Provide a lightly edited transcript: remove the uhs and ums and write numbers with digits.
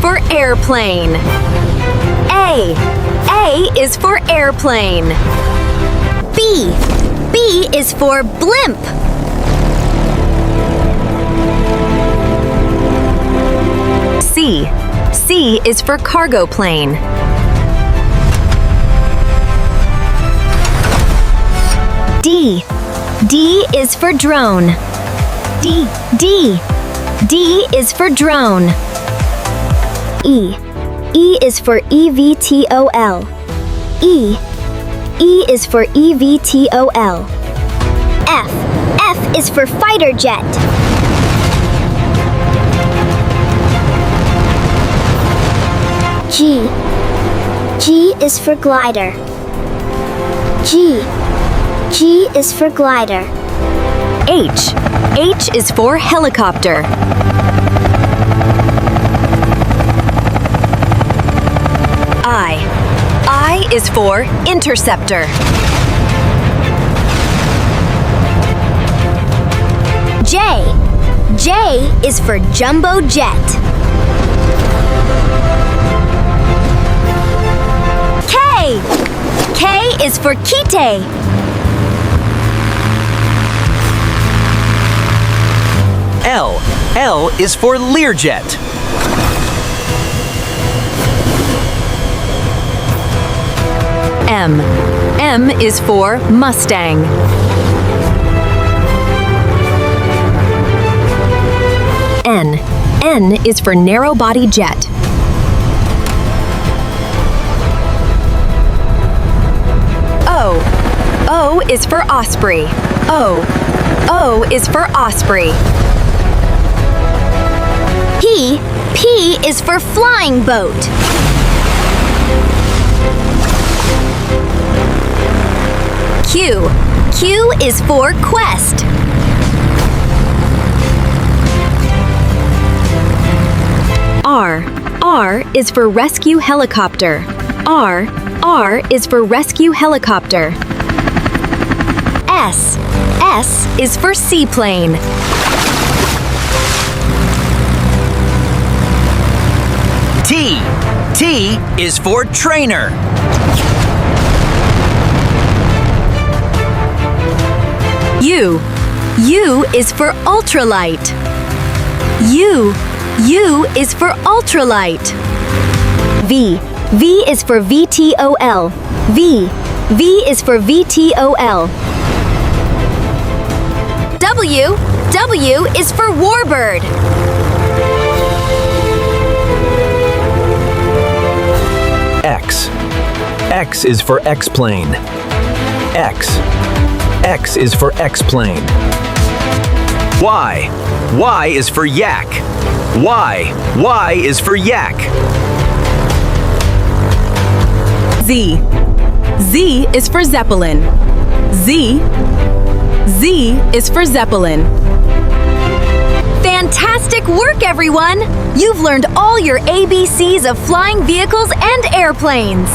for airplane. A is for airplane. B is for blimp. C is for cargo plane. D is for drone. D is for drone. E is for eVTOL. E is for eVTOL. F is for fighter jet. G is for glider. G is for glider. H is for helicopter. I is for interceptor. J is for jumbo jet. K is for Kite. L is for Learjet. M is for Mustang. N is for narrow-body jet. O is for Osprey. O is for Osprey. P is for flying boat. Q is for quest. R is for rescue helicopter. R is for rescue helicopter. S is for seaplane. T is for trainer. U is for ultralight. U is for ultralight. V is for VTOL. V is for VTOL. W is for Warbird. X is for X-plane. X is for X-plane. Y is for yak. Y is for yak. Z is for Zeppelin. Z is for Zeppelin. Fantastic work, everyone! You've learned all your ABCs of flying vehicles and airplanes.